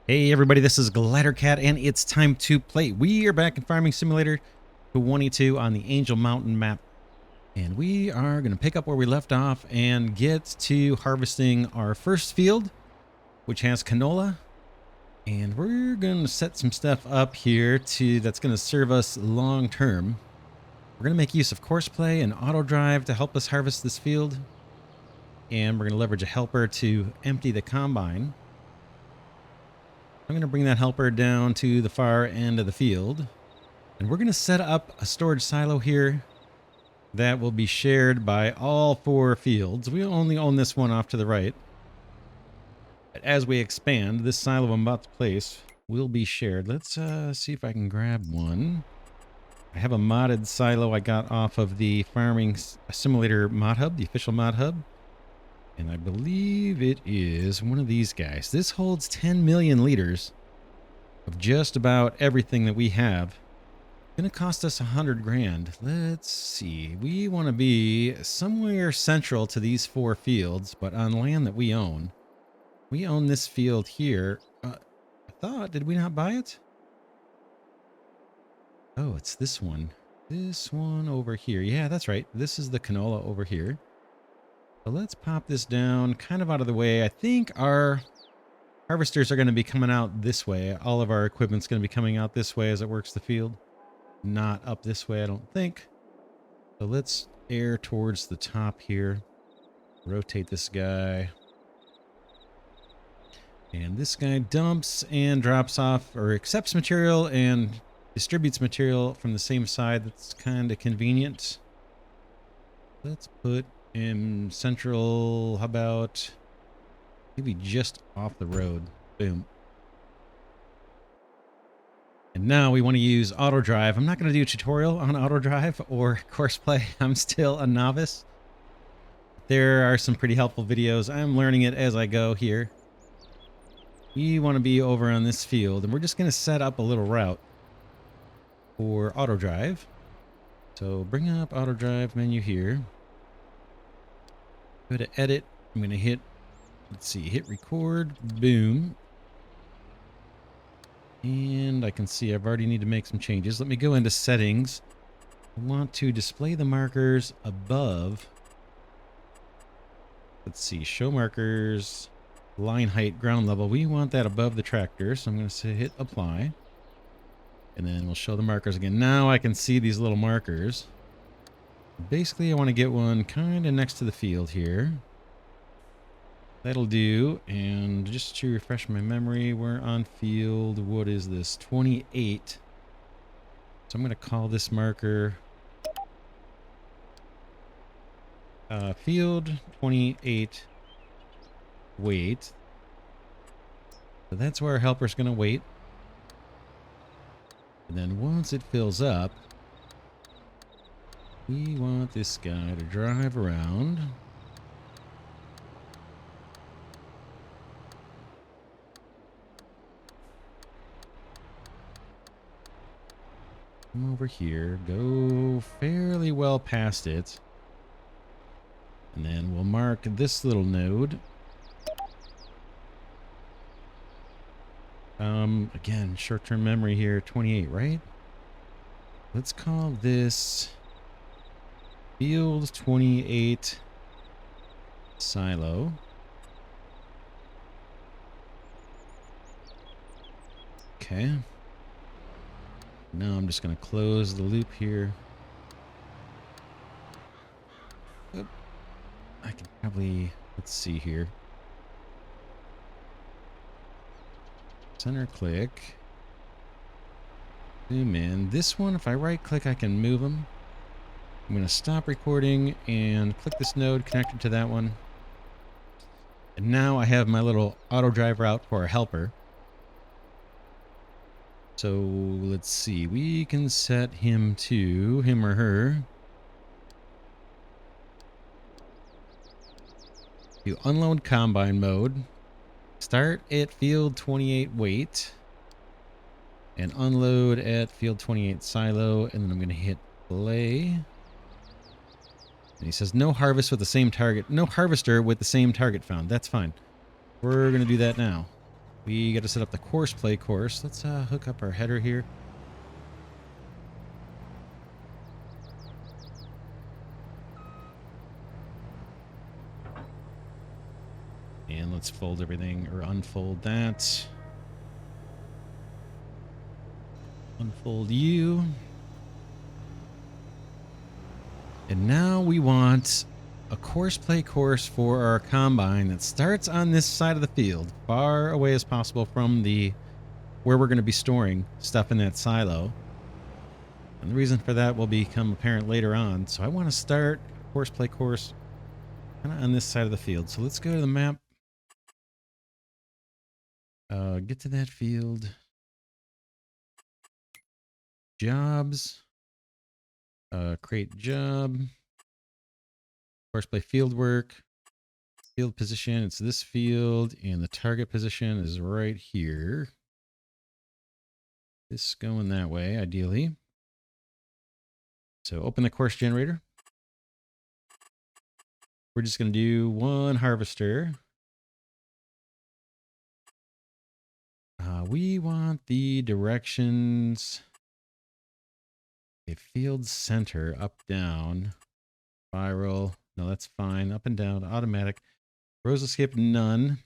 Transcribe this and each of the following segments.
Hey everybody, this is Glidercat and it's time to play. We are back in Farming Simulator 22 on the Angel Mountain map. And we are going to pick up where we left off and get to harvesting our first field, which has canola. And we're going to set some stuff up here that's going to serve us long term. We're going to make use of course play and auto drive to help us harvest this field. And we're going to leverage a helper to empty the combine. I'm going to bring that helper down to the far end of the field. And we're going to set up a storage silo here that will be shared by all 4 fields. We only own this one off to the right. But as we expand, this silo I'm about to place will be shared. Let's see if I can grab one. I have a modded silo I got off of the Farming Simulator mod hub, the official mod hub. And I believe it is one of these guys. This holds 10 million liters of just about everything that we have. It's going to cost us 100 grand. Let's see. We want to be somewhere central to these 4 fields, but on land that we own. We own this field here. Did we not buy it? Oh, it's this one. This one over here. Yeah, that's right. This is the canola over here. So let's pop this down kind of out of the way. I think our harvesters are going to be coming out this way. All of our equipment's going to be coming out this way as it works the field. Not up this way, I don't think. So let's air towards the top here. Rotate this guy. And this guy dumps and drops off, or accepts material and distributes material from the same side. That's kind of convenient. Let's put in central, how about maybe just off the road. Boom. And now we want to use auto drive. I'm not going to do a tutorial on auto drive or course play. I'm still a novice. There are some pretty helpful videos. I'm learning it as I go here. We want to be over on this field, and we're just going to set up a little route for auto drive. So bring up auto drive menu here. Go to edit. I'm going to hit, let's see, hit record. Boom. And I can see I've already need to make some changes. Let me go into settings. I want to display the markers above. Let's see, show markers, line height, ground level. We want that above the tractor. So I'm going to say hit apply. And then we'll show the markers again. Now I can see these little markers. Basically, I want to get one kind of next to the field here. That'll do. And just to refresh my memory, we're on field, what is this? 28. So I'm going to call this marker field 28 wait. So that's where our helper's going to wait. And then once it fills up, we want this guy to drive around. Come over here, go fairly well past it. And then we'll mark this little node. Again, short-term memory here, 28, right? Let's call this field 28 silo. Okay. Now I'm just going to close the loop here. Oop. I can probably, let's see here. Center click. Zoom in. This one, if I right click, I can move them. I'm going to stop recording and click this node connected to that one. And now I have my little auto drive route for a helper. So let's see, we can set him to, him or her, to unload combine mode, start at field 28 wait, and unload at field 28 silo, and then I'm going to hit play. And he says no harvest with the same target, no harvester with the same target found. That's fine. We're going to do that now. We got to set up the course play course. Let's hook up our header here. And let's fold everything, or unfold that. Unfold you. And now we want a course play course for our combine that starts on this side of the field, far away as possible from the where we're going to be storing stuff in that silo. And the reason for that will become apparent later on. So I want to start a course play course kind of on this side of the field. So let's go to the map. Get to that field. Jobs. Create job. Course play field work. Field position. It's this field, and the target position is right here. This going that way, ideally. So open the course generator. We're just going to do one harvester. We want the directions. A field center, up, down, spiral. No, that's fine. Up and down, automatic. Rows to skip, none.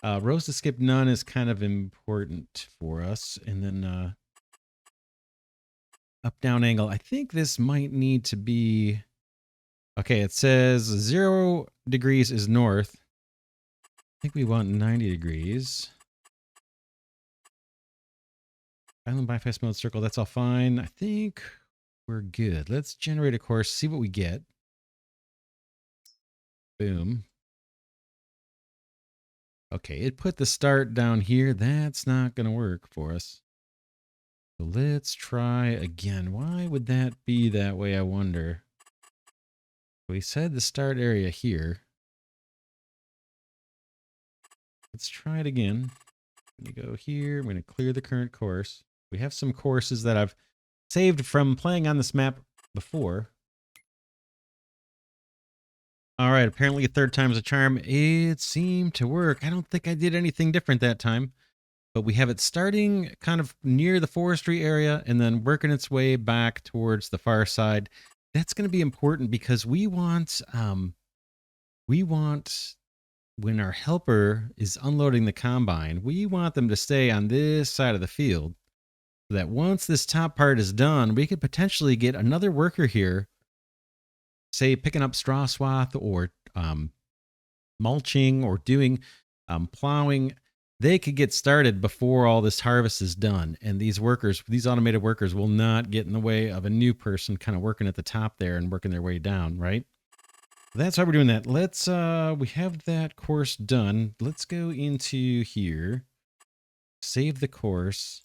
Rows to skip, none is kind of important for us. And then up, down angle. I think this might need to be... Okay, it says 0 degrees is north. I think we want 90 degrees. Island bypass mode circle, that's all fine. I think we're good. Let's generate a course, see what we get. Boom. Okay, it put the start down here. That's not going to work for us. So let's try again. Why would that be that way, I wonder? We said the start area here. Let's try it again. I'm going to go here. I'm going to clear the current course. We have some courses that I've saved from playing on this map before. All right, apparently a third time's a charm. It seemed to work. I don't think I did anything different that time. But we have it starting kind of near the forestry area and then working its way back towards the far side. That's going to be important because we want when our helper is unloading the combine, we want them to stay on this side of the field. So that once this top part is done, we could potentially get another worker here, say picking up straw swath or mulching or doing plowing. They could get started before all this harvest is done. And these workers, these automated workers will not get in the way of a new person kind of working at the top there and working their way down, right? That's why we're doing that. Let's, we have that course done. Let's go into here, save the course.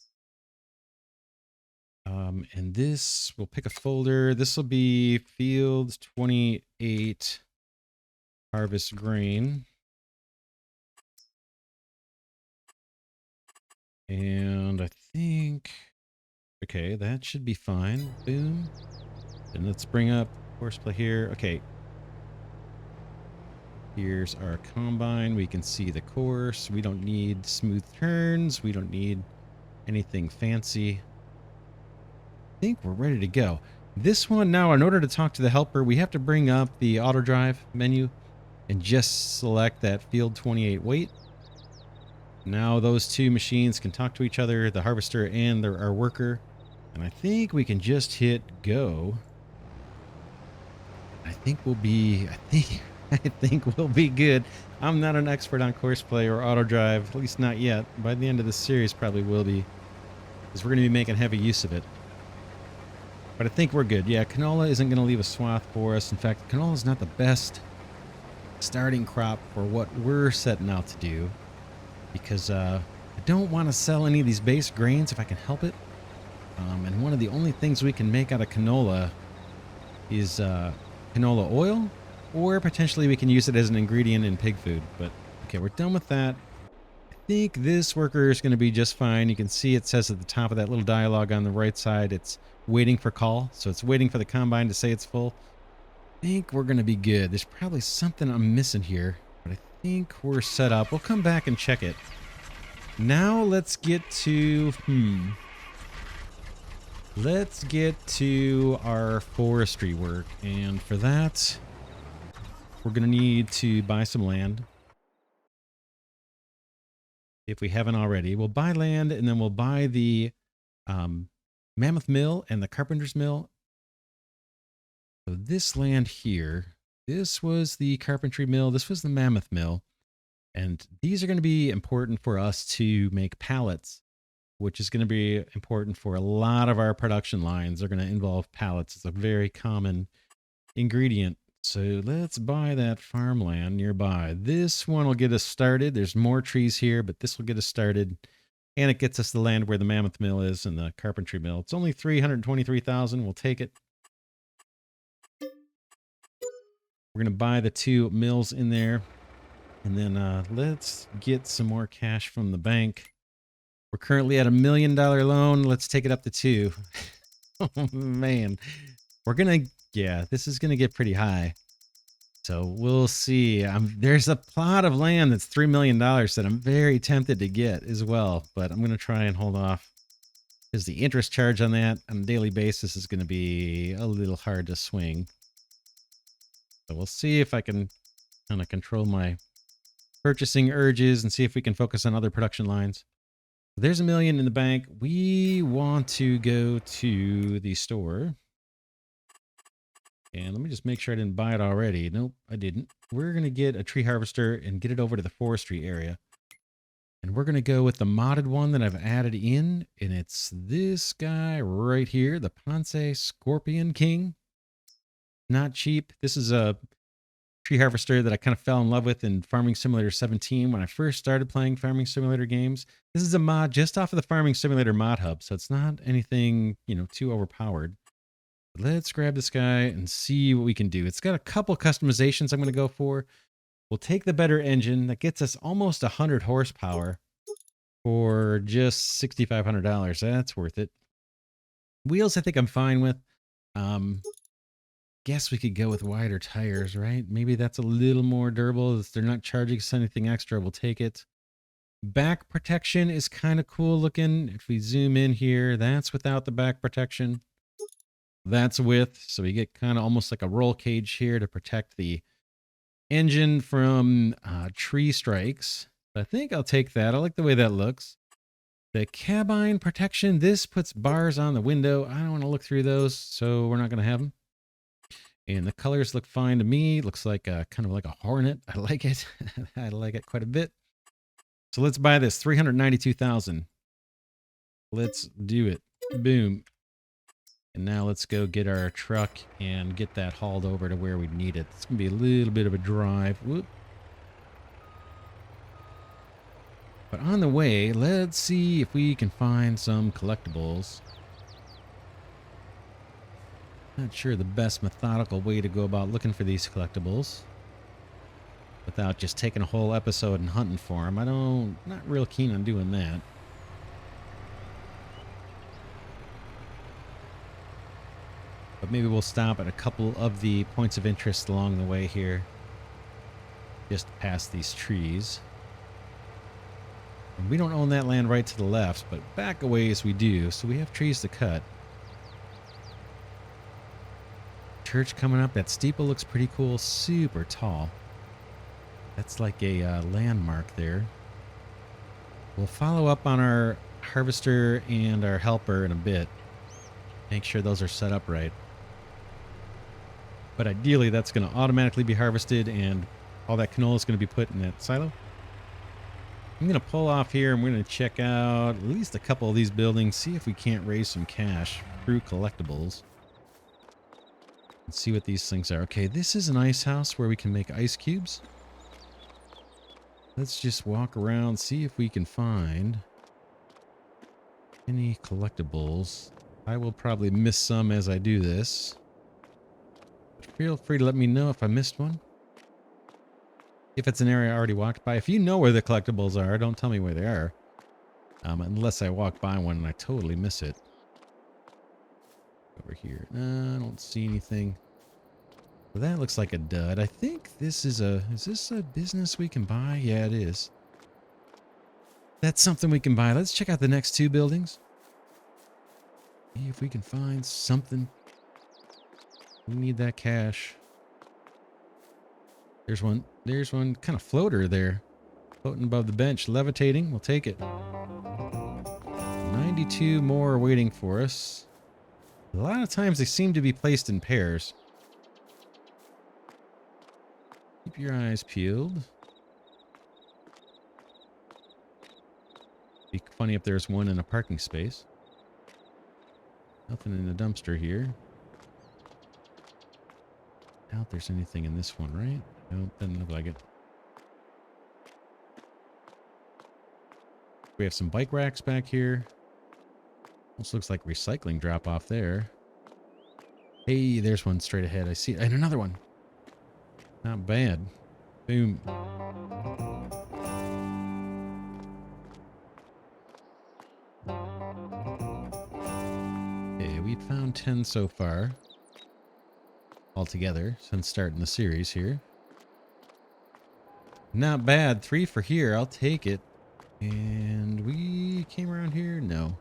And this, we'll pick a folder. This will be field 28 harvest grain. And I think, okay, that should be fine. Boom. And let's bring up horseplay here. Okay. Here's our combine. We can see the course. We don't need smooth turns. We don't need anything fancy. I think we're ready to go. This one now, in order to talk to the helper, we have to bring up the auto drive menu and just select that field 28 weight. Now those two machines can talk to each other, the harvester and our worker. And I think we can just hit go. I think we'll be, I think we'll be good. I'm not an expert on courseplay or auto drive, at least not yet. By the end of the series probably will be, because we're going to be making heavy use of it. But I think we're good. Yeah, canola isn't going to leave a swath for us. In fact, canola is not the best starting crop for what we're setting out to do. Because I don't want to sell any of these base grains if I can help it. And one of the only things we can make out of canola is canola oil. Or potentially we can use it as an ingredient in pig food. But okay, we're done with that. I think this worker is going to be just fine. You can see it says at the top of that little dialogue on the right side, it's waiting for call. So it's waiting for the combine to say it's full. I think we're going to be good. There's probably something I'm missing here. But I think we're set up. We'll come back and check it. Now let's get to, let's get to our forestry work. And for that, we're going to need to buy some land. If we haven't already, we'll buy land and then we'll buy the mammoth mill and the carpenter's mill. So this land here, this was the carpentry mill. This was the mammoth mill. And these are going to be important for us to make pallets, which is going to be important for a lot of our production lines. They're going to involve pallets. It's a very common ingredient. So let's buy that farmland nearby. This one will get us started. There's more trees here, but this will get us started. And it gets us the land where the mammoth mill is and the carpentry mill. It's only 323,000. We'll take it. We're going to buy the 2 mills in there. And then let's get some more cash from the bank. We're currently at $1 million loan. Let's take it up to 2. Oh, man. We're going to, yeah, this is going to get pretty high. So we'll see. There's a plot of land that's $3 million that I'm very tempted to get as well. But I'm going to try and hold off, because the interest charge on that on a daily basis is going to be a little hard to swing. So we'll see if I can kind of control my purchasing urges and see if we can focus on other production lines. There's $1 million in the bank. We want to go to the store. And let me just make sure I didn't buy it already. Nope, I didn't. We're going to get a tree harvester and get it over to the forestry area. And we're going to go with the modded one that I've added in. And it's this guy right here, the Ponce Scorpion King. Not cheap. This is a tree harvester that I kind of fell in love with in Farming Simulator 17 when I first started playing Farming Simulator games. This is a mod just off of the Farming Simulator mod hub, so it's not anything, you know, too overpowered. But let's grab this guy and see what we can do. It's got a couple customizations I'm going to go for. We'll take the better engine that gets us almost 100 horsepower for just $6,500. That's worth it. Wheels I think I'm fine with. Guess we could go with wider tires, right? Maybe that's a little more durable. If they're not charging us anything extra, we'll take it. Back protection is kind of cool looking. If we zoom in here, that's without the back protection. That's with, so we get kind of almost like a roll cage here to protect the engine from tree strikes. I think I'll take that. I like the way that looks. The cabine protection, this puts bars on the window. I don't want to look through those, so we're not going to have them. And the colors look fine to me. Looks like kind of like a hornet. I like it. I like it quite a bit. So let's buy this. 392,000. Let's do it. Boom. And now let's go get our truck and get that hauled over to where we need it. It's going to be a little bit of a drive. Whoop. But on the way, let's see if we can find some collectibles. Not sure the best methodical way to go about looking for these collectibles without just taking a whole episode and hunting for them. Not real keen on doing that. But maybe we'll stop at a couple of the points of interest along the way here. Just past these trees. And we don't own that land right to the left, but back a ways we do, so we have trees to cut. Church coming up. That steeple looks pretty cool. Super tall. That's like a landmark there. We'll follow up on our harvester and our helper in a bit. Make sure those are set up right. But ideally, that's going to automatically be harvested and all that canola is going to be put in that silo. I'm going to pull off here and we're going to check out at least a couple of these buildings, see if we can't raise some cash through collectibles. Let's see what these things are. Okay, this is an ice house where we can make ice cubes. Let's just walk around, see if we can find any collectibles. I will probably miss some as I do this. But feel free to let me know if I missed one. If it's an area I already walked by. If you know where the collectibles are, don't tell me where they are. Unless I walk by one and I totally miss it. Over here. No, I don't see anything. Well, that looks like a dud. I think this is this a business we can buy? Yeah, it is. That's something we can buy. Let's check out the next two buildings. See if we can find something. We need that cash. There's one. There's one kind of floater there. Floating above the bench. Levitating. We'll take it. 92 more waiting for us. A lot of times they seem to be placed in pairs. Keep your eyes peeled. Be funny if there's one in a parking space. Nothing in the dumpster here. Doubt there's anything in this one, right? No, doesn't look like it. We have some bike racks back here. Almost looks like recycling drop off there. Hey, there's one straight ahead. I see it. And another one. Not bad. Boom. Okay, we found 10 so far. Altogether, since starting the series here. Not bad. 3 for here. I'll take it. And we came around here? No.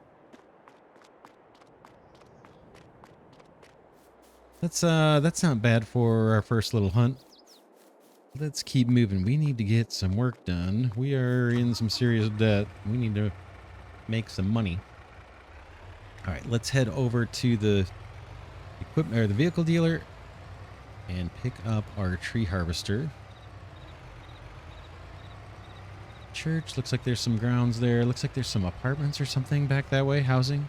That's not bad for our first little hunt. Let's keep moving. We need to get some work done. We are in some serious debt. We need to make some money. All right, let's head over to the equipment or the vehicle dealer and pick up our tree harvester. Church, looks like there's some grounds there. Looks like there's some apartments or something back that way, housing.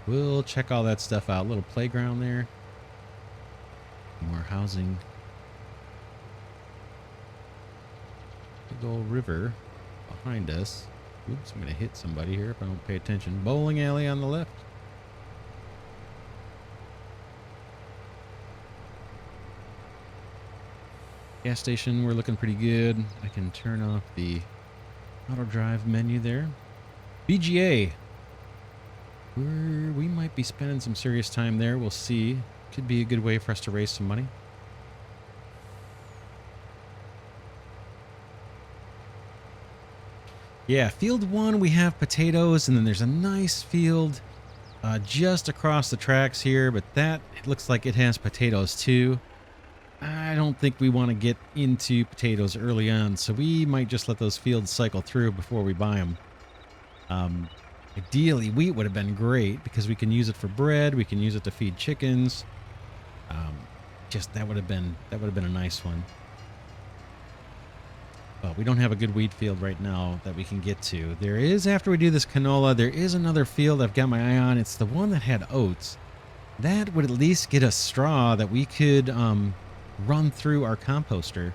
We'll check all that stuff out. Little playground there. More housing. Big old river behind us. Oops, I'm going to hit somebody here if I don't pay attention. Bowling alley on the left. Gas station, we're looking pretty good. I can turn off the auto drive menu there. BGA. We might be spending some serious time there. We'll see. Could be a good way for us to raise some money. Yeah, field 1 we have potatoes, and then there's a nice field just across the tracks here, but that it looks like it has potatoes too. I don't think we want to get into potatoes early on, so we might just let those fields cycle through before we buy them. Ideally, wheat would have been great because we can use it for bread. We can use it to feed chickens. Just that would have been a nice one. But we don't have a good wheat field right now that we can get to. There is, after we do this canola, there is another field I've got my eye on. It's the one that had oats. That would at least get us straw that we could run through our composter.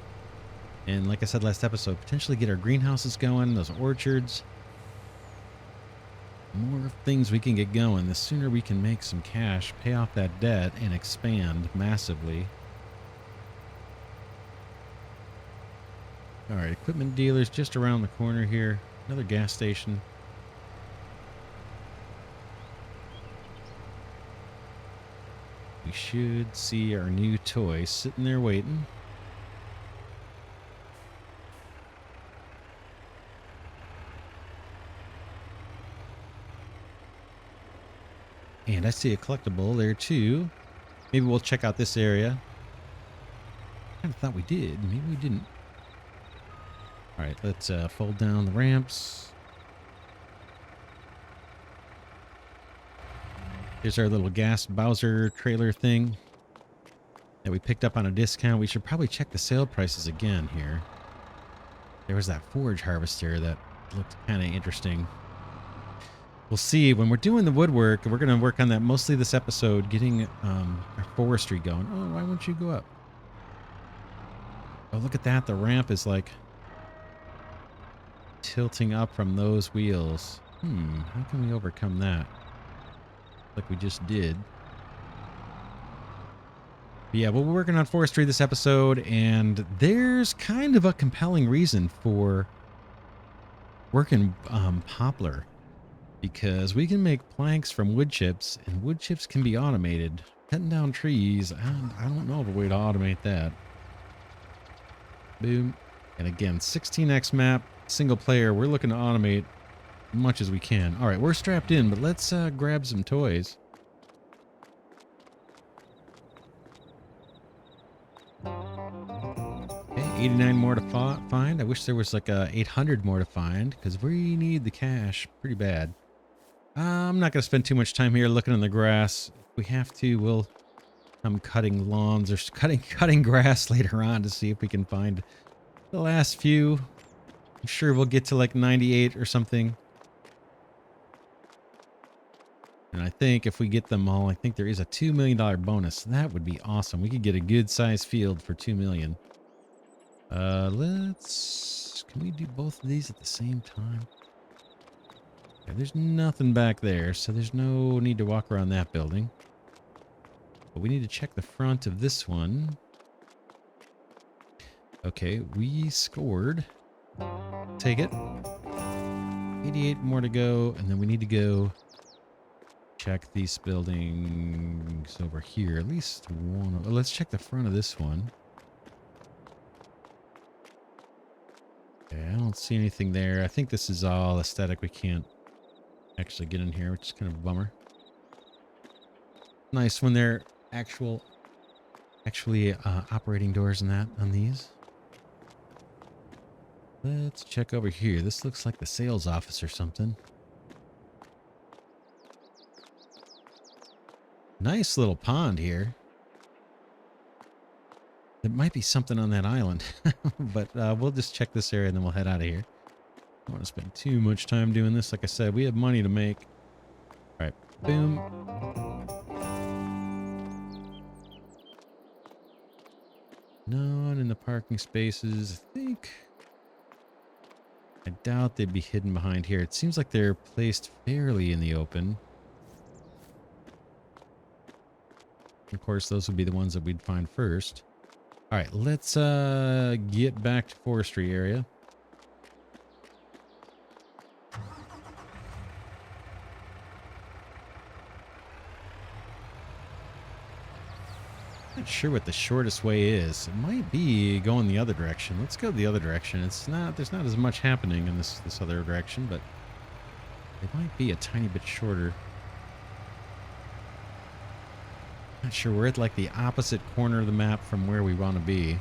And like I said last episode, potentially get our greenhouses going, those orchards. More things we can get going. The sooner we can make some cash, pay off that debt, and expand massively. All right, equipment dealers just around the corner here. Another gas station. We should see our new toy sitting there waiting. And I see a collectible there too. Maybe we'll check out this area. I kind of thought we did. Maybe we didn't. All right, let's fold down the ramps. Here's our little gas Bowser trailer thing that we picked up on a discount. We should probably check the sale prices again here. There was that forage harvester that looked kind of interesting. We'll see. When we're doing the woodwork, we're going to work on that mostly this episode, getting our forestry going. Oh, why won't you go up? Oh, look at that. The ramp is like tilting up from those wheels. How can we overcome that? Like we just did. But yeah, well, we're working on forestry this episode, and there's kind of a compelling reason for working poplar. Because we can make planks from wood chips, and wood chips can be automated. Cutting down trees, I don't know of a way to automate that. Boom. And again, 16x map, single player. We're looking to automate as much as we can. All right, we're strapped in, but let's grab some toys. Okay, 89 more to find. I wish there was like 800 more to find because we need the cash pretty bad. I'm not going to spend too much time here looking in the grass. If we have to, we'll come cutting lawns or cutting grass later on to see if we can find the last few. I'm sure we'll get to like 98 or something. And I think if we get them all, I think there is a $2 million bonus. That would be awesome. We could get a good sized field for 2 million. Can we do both of these at the same time? Okay, there's nothing back there, so there's no need to walk around that building. But we need to check the front of this one. Okay, we scored. Take it. 88 more to go, and then we need to go check these buildings over here. At least one. Let's check the front of this one. Okay, I don't see anything there. I think this is all aesthetic. We can't actually get in here, which is kind of a bummer. Nice when they're actually operating doors and that on these. Let's check over here. This looks like the sales office or something. Nice little pond here. There might be something on that island, but we'll just check this area and then we'll head out of here. I don't want to spend too much time doing this. Like I said, we have money to make. All right, boom. None in the parking spaces. I doubt they'd be hidden behind here. It seems like they're placed fairly in the open. Of course, those would be the ones that we'd find first. All right, let's get back to forestry area. Not sure what the shortest way is. It might be going the other direction. Let's go the other direction. There's not as much happening in this other direction, but it might be a tiny bit shorter. Not sure. We're at like the opposite corner of the map from where we want to be.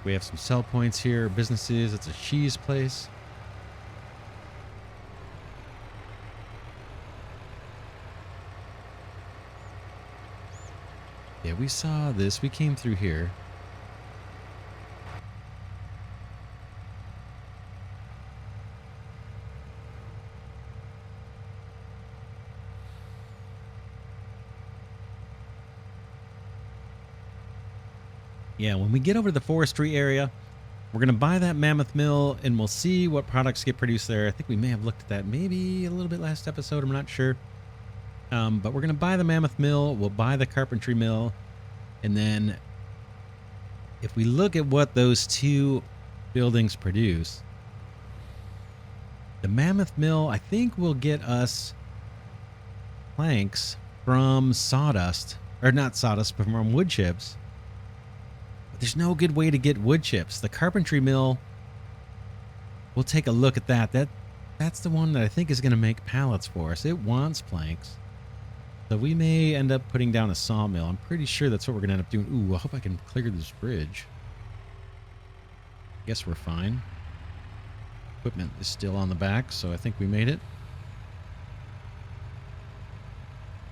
We have some sell points here, businesses. It's a cheese place. Yeah, we saw this. We came through here. Yeah, when we get over to the forestry area, we're going to buy that mammoth mill and we'll see what products get produced there. I think we may have looked at that maybe a little bit last episode. I'm not sure. But we're going to buy the mammoth mill. We'll buy the carpentry mill. And then if we look at what those two buildings produce, the mammoth mill, I think, will get us planks from sawdust, or not sawdust, but from wood chips. There's no good way to get wood chips. The carpentry mill, we'll take a look at that. That's the one that I think is going to make pallets for us. It wants planks. So we may end up putting down a sawmill. I'm pretty sure that's what we're going to end up doing. Ooh, I hope I can clear this bridge. Guess we're fine. Equipment is still on the back, so I think we made it.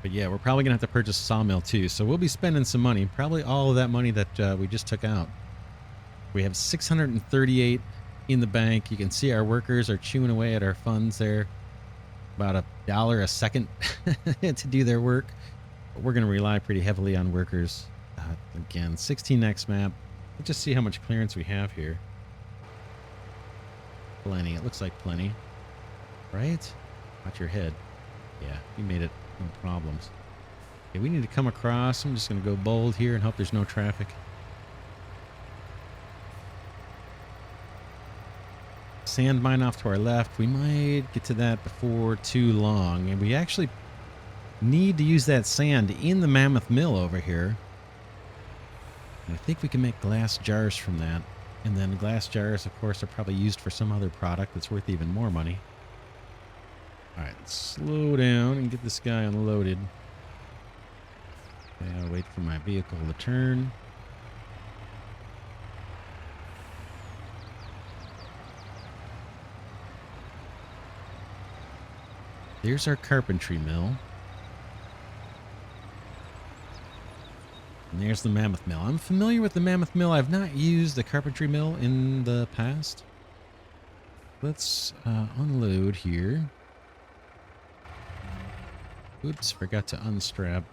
But yeah, we're probably going to have to purchase a sawmill too. So we'll be spending some money. Probably all of that money that we just took out. We have 638 in the bank. You can see our workers are chewing away at our funds there. About $1 a second to do their work. But we're going to rely pretty heavily on workers. Again, 16x map. Let's just see how much clearance we have here. Plenty. It looks like plenty. Right? Watch your head. Yeah, you made it. No problems. Okay, we need to come across. I'm just going to go bold here and hope there's no traffic. Sand mine off to our left. We might get to that before too long. And we actually need to use that sand in the mammoth mill over here. And I think we can make glass jars from that. And then glass jars, of course, are probably used for some other product that's worth even more money. All right, let's slow down and get this guy unloaded. Okay, I'll wait for my vehicle to turn. There's our carpentry mill. And there's the mammoth mill. I'm familiar with the mammoth mill. I've not used the carpentry mill in the past. Let's unload here. Oops, forgot to unstrap.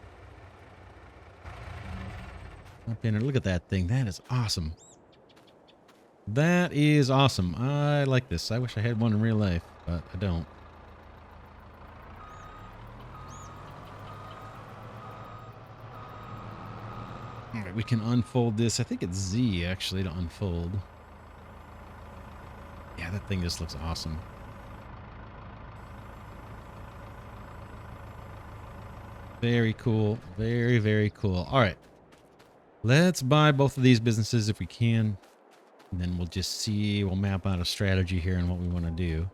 Up in it. Look at that thing. That is awesome. That is awesome. I like this. I wish I had one in real life, but I don't. All right, we can unfold this. I think it's Z, actually, to unfold. Yeah, that thing just looks awesome. Very cool. Very, very cool. All right. Let's buy both of these businesses if we can. And then we'll just see. We'll map out a strategy here and what we want to do.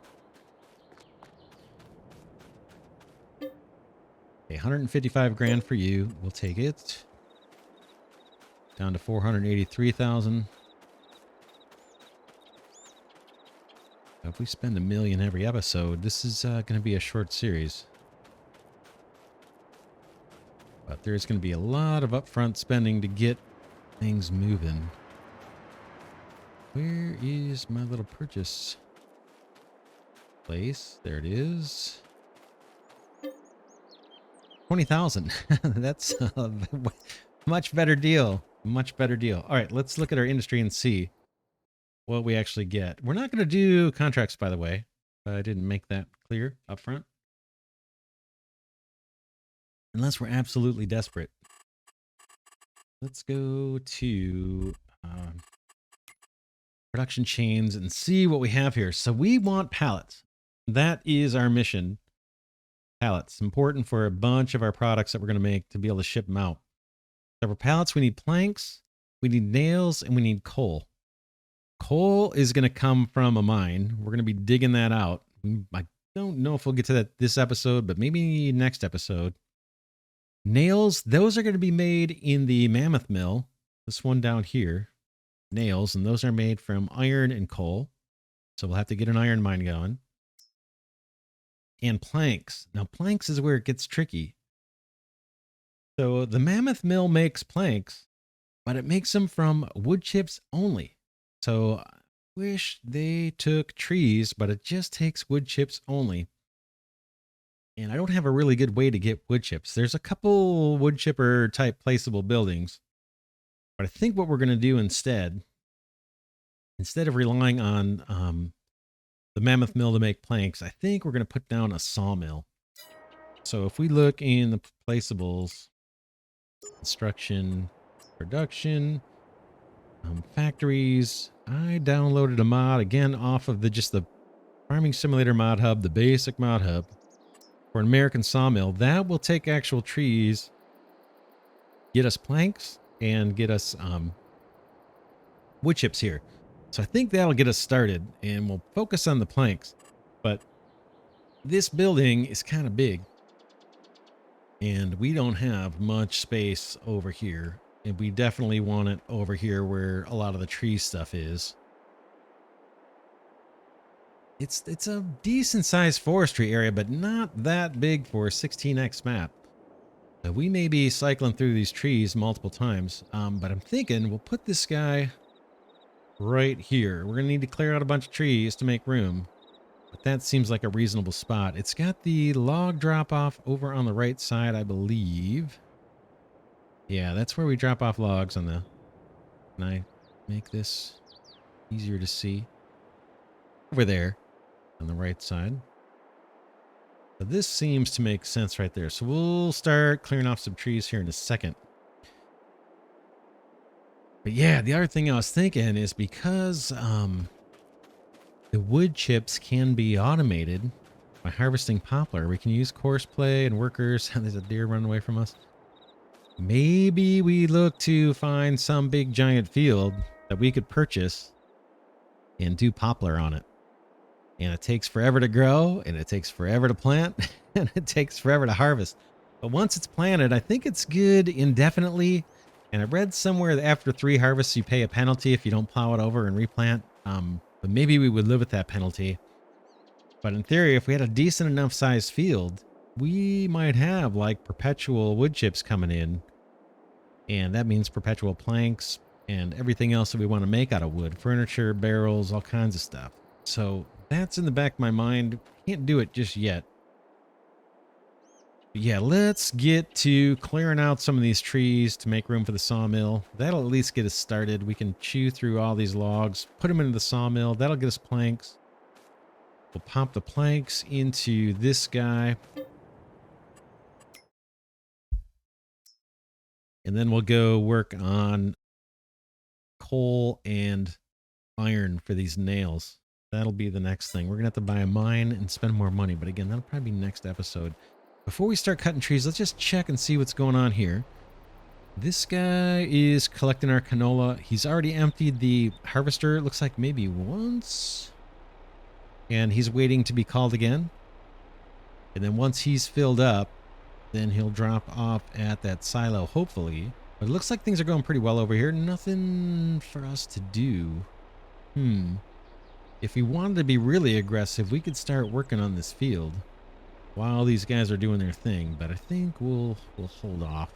Okay, 155 grand for you. We'll take it. Down to 483,000. If we spend $1 million every episode, this is going to be a short series. But there's going to be a lot of upfront spending to get things moving. Where is my little purchase place? There it is. 20,000. That's a much better deal. Much better deal. All right, let's look at our industry and see what we actually get. We're not going to do contracts, by the way. I didn't make that clear up front. Unless we're absolutely desperate. Let's go to production chains and see what we have here. So we want pallets. That is our mission. Pallets. Important for a bunch of our products that we're going to make to be able to ship them out. So for pallets, we need planks, we need nails, and we need coal. Coal is going to come from a mine. We're going to be digging that out. I don't know if we'll get to that this episode, but maybe next episode. Nails, those are going to be made in the mammoth mill. This one down here. Nails, and those are made from iron and coal. So we'll have to get an iron mine going. And planks. Now, planks is where it gets tricky. So the mammoth mill makes planks, but it makes them from wood chips only. So I wish they took trees, but it just takes wood chips only. And I don't have a really good way to get wood chips. There's a couple wood chipper type placeable buildings. But I think what we're going to do instead of relying on the mammoth mill to make planks, I think we're going to put down a sawmill. So if we look in the placeables, construction, production, factories, I downloaded a mod again off of the Farming Simulator mod hub, the basic mod hub for an American sawmill. That will take actual trees, get us planks, and get us wood chips here. So I think that'll get us started, and we'll focus on the planks. But this building is kind of big, and we don't have much space over here. And we definitely want it over here where a lot of the tree stuff is. It's a decent sized forestry area, but not that big for a 16x map. So we may be cycling through these trees multiple times, but I'm thinking we'll put this guy right here. We're going to need to clear out a bunch of trees to make room, but that seems like a reasonable spot. It's got the log drop off over on the right side, I believe. Yeah, that's where we drop off logs on the... Can I make this easier to see? Over there on the right side. But this seems to make sense right there. So we'll start clearing off some trees here in a second. But yeah, the other thing I was thinking is because the wood chips can be automated, By harvesting poplar, we can use coarse play and workers. There's a deer running away from us. Maybe we look to find some big giant field that we could purchase and do poplar on it. And it takes forever to grow, and it takes forever to plant, and it takes forever to harvest. But once it's planted, I think it's good indefinitely. And I read somewhere that after 3 harvests, you pay a penalty if you don't plow it over and replant. But maybe we would live with that penalty. But in theory, if we had a decent enough sized field, we might have like perpetual wood chips coming in. And that means perpetual planks and everything else that we want to make out of wood. Furniture, barrels, all kinds of stuff. So that's in the back of my mind. Can't do it just yet. But yeah, let's get to clearing out some of these trees to make room for the sawmill. That'll at least get us started. We can chew through all these logs, put them into the sawmill. That'll get us planks. We'll pop the planks into this guy. And then we'll go work on coal and iron for these nails. That'll be the next thing. We're going to have to buy a mine and spend more money. But again, that'll probably be next episode. Before we start cutting trees, let's just check and see what's going on here. This guy is collecting our canola. He's already emptied the harvester. It looks like maybe once. And he's waiting to be called again. And then once he's filled up, then he'll drop off at that silo, hopefully. But it looks like things are going pretty well over here. Nothing for us to do. If we wanted to be really aggressive, we could start working on this field while these guys are doing their thing. But I think we'll hold off.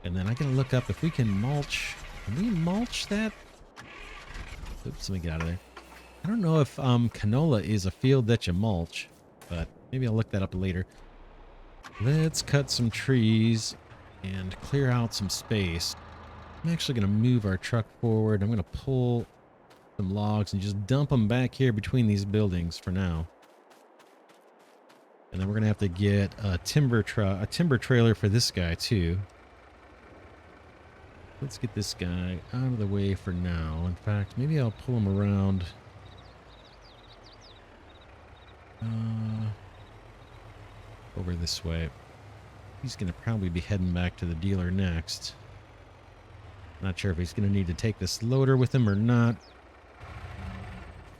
And then I gotta look up if we can mulch. Can we mulch that? Oops, let me get out of there. I don't know if canola is a field that you mulch, but maybe I'll look that up later. Let's cut some trees and clear out some space. I'm actually going to move our truck forward. I'm going to pull some logs and just dump them back here between these buildings for now. And then we're going to have to get a timber trailer for this guy too. Let's get this guy out of the way for now. In fact, maybe I'll pull him around. Over this way. He's going to probably be heading back to the dealer next. Not sure if he's going to need to take this loader with him or not.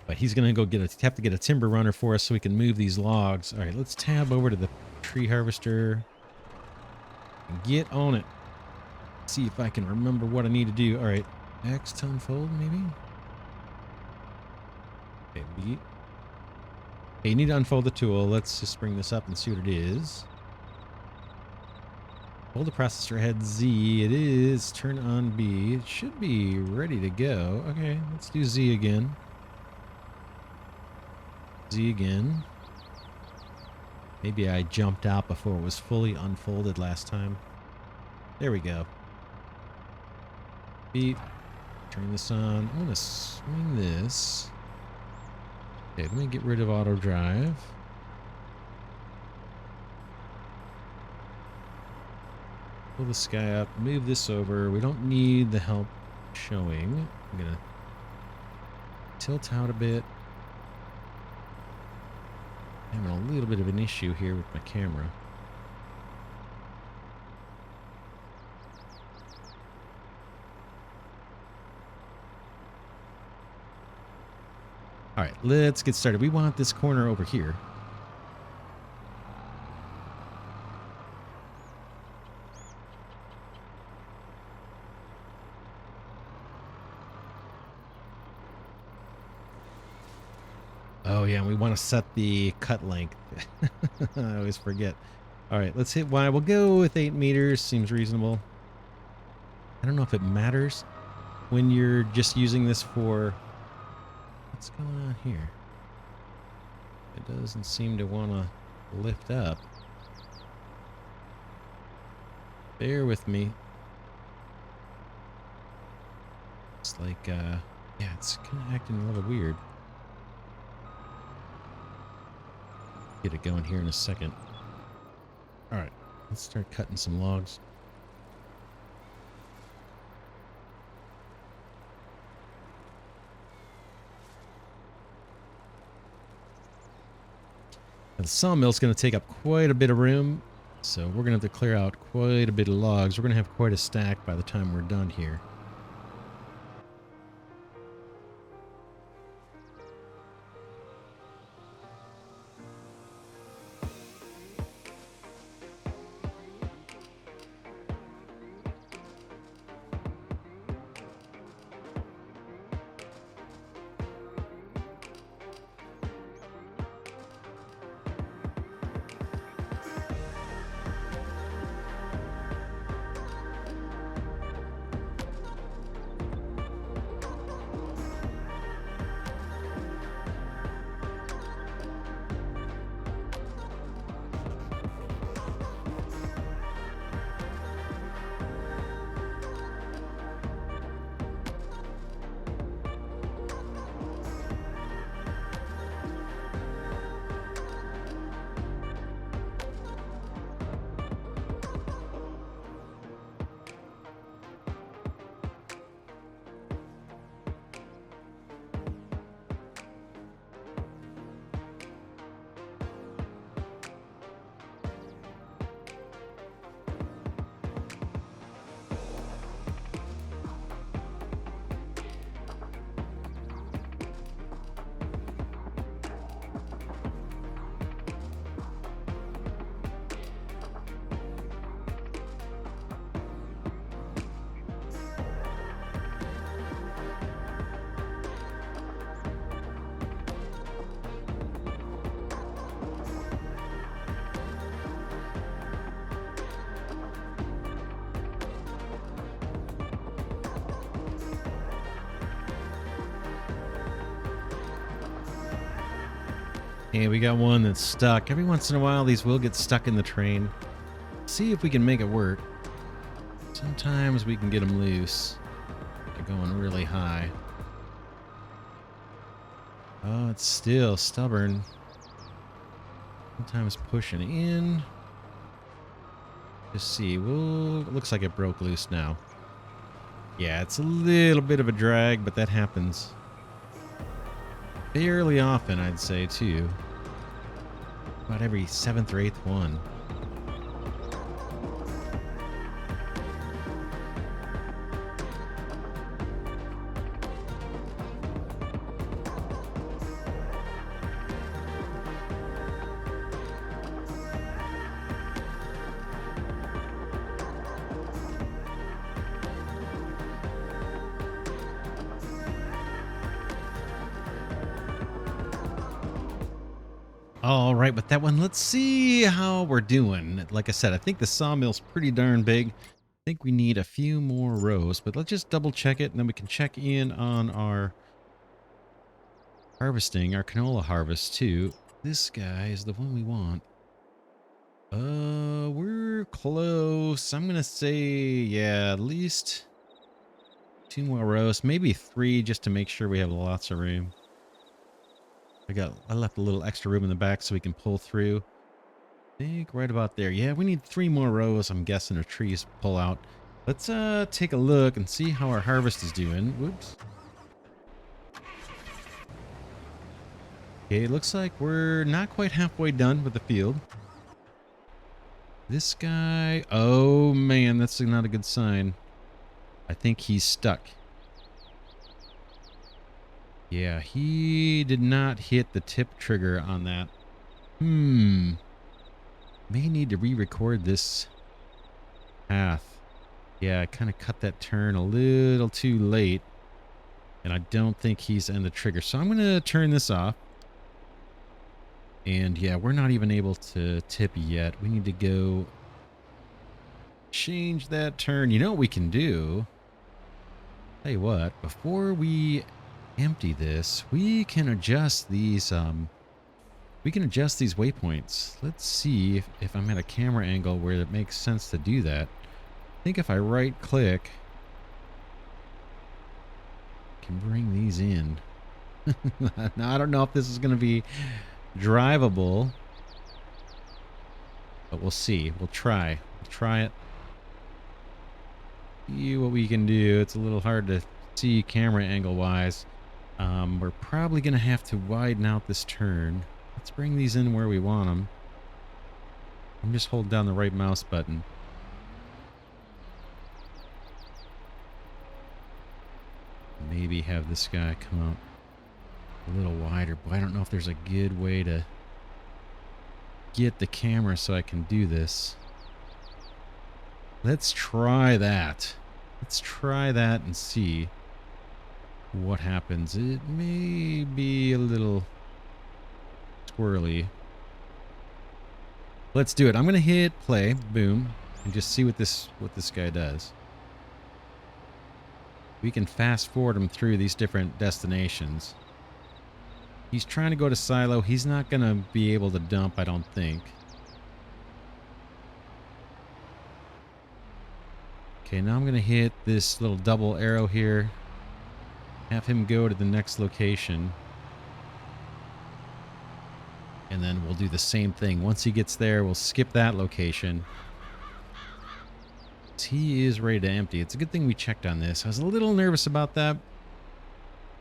But he's going to go have to get a timber runner for us so we can move these logs. All right, let's tab over to the tree harvester and get on it. See if I can remember what I need to do. All right, X to unfold maybe? Okay, B. Okay, you need to unfold the tool. Let's just bring this up and see what it is. Hold the processor head Z. It is. Turn on B. It should be ready to go. Okay, let's do Z again. Z again. Maybe I jumped out before it was fully unfolded last time. There we go. B. Turn this on. I'm going to swing this. Okay, let me get rid of auto drive. Pull this guy up, move this over. We don't need the help showing. I'm gonna tilt out a bit. Having a little bit of an issue here with my camera. All right, let's get started. We want this corner over here. Oh yeah, we want to set the cut length. I always forget. All right, let's hit Y. We'll go with 8 meters. Seems reasonable. I don't know if it matters when you're just using this for... What's going on here? It doesn't seem to want to lift up. Bear with me. It's like, yeah, it's kind of acting a little weird. Get it going here in a second. All right, let's start cutting some logs. The sawmill's going to take up quite a bit of room, so we're going to have to clear out quite a bit of logs. We're going to have quite a stack by the time we're done here. Okay, we got one that's stuck. Every once in a while, these will get stuck in the train. See if we can make it work. Sometimes we can get them loose. They're going really high. Oh, it's still stubborn. Sometimes pushing in. Just see. Well, it looks like it broke loose now. Yeah, it's a little bit of a drag, but that happens fairly often, I'd say, too. About every 7th or 8th one. All right, with that one, let's see how we're doing. Like I said, I think the sawmill's pretty darn big. I think we need a few more rows, but let's just double check it, and then we can check in on our harvesting, our canola harvest too. This guy is the one we want. We're close. I'm gonna say, yeah, at least 2 more rows, maybe 3, just to make sure we have lots of room. I left a little extra room in the back so we can pull through. I think right about there. Yeah, we need 3 more rows, I'm guessing, of trees to pull out. Let's take a look and see how our harvest is doing. Whoops. Okay, it looks like we're not quite halfway done with the field. This guy, oh man, that's not a good sign. I think he's stuck. Yeah, he did not hit the tip trigger on that. May need to re-record this path. Yeah, I kind of cut that turn a little too late. And I don't think he's in the trigger. So I'm going to turn this off. And yeah, we're not even able to tip yet. We need to go change that turn. You know what we can do? Tell you what, before we empty this, we can adjust these waypoints. Let's see if I'm at a camera angle where it makes sense to do that. I think if I right click, I can bring these in. Now I don't know if this is going to be drivable, but we'll see. We'll try it, see what we can do. It's a little hard to see camera angle wise. We're probably gonna have to widen out this turn. Let's bring these in where we want them. I'm just holding down the right mouse button. Maybe have this guy come out a little wider. But I don't know if there's a good way to get the camera so I can do this. Let's try that. Let's try that and see what happens. It may be a little squirrely. Let's do it. I'm gonna hit play, boom, and just see what this guy does. We can fast forward him through these different destinations. He's trying to go to silo. He's not gonna be able to dump, I don't think. Okay, now I'm gonna hit this little double arrow here. Have him go to the next location. And then we'll do the same thing. Once he gets there, we'll skip that location. He is ready to empty. It's a good thing we checked on this. I was a little nervous about that.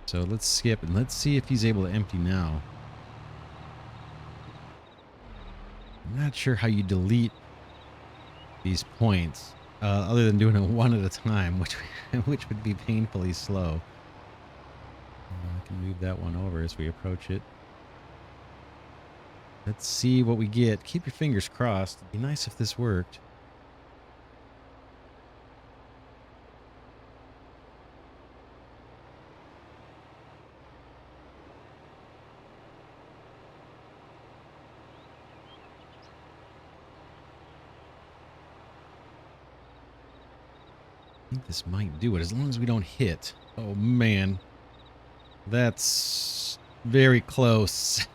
So let's skip and let's see if he's able to empty now. I'm not sure how you delete these points other than doing it one at a time, which would be painfully slow. I can move that one over as we approach it. Let's see what we get. Keep your fingers crossed. It'd be nice if this worked. I think this might do it as long as we don't hit. Oh man, that's very close.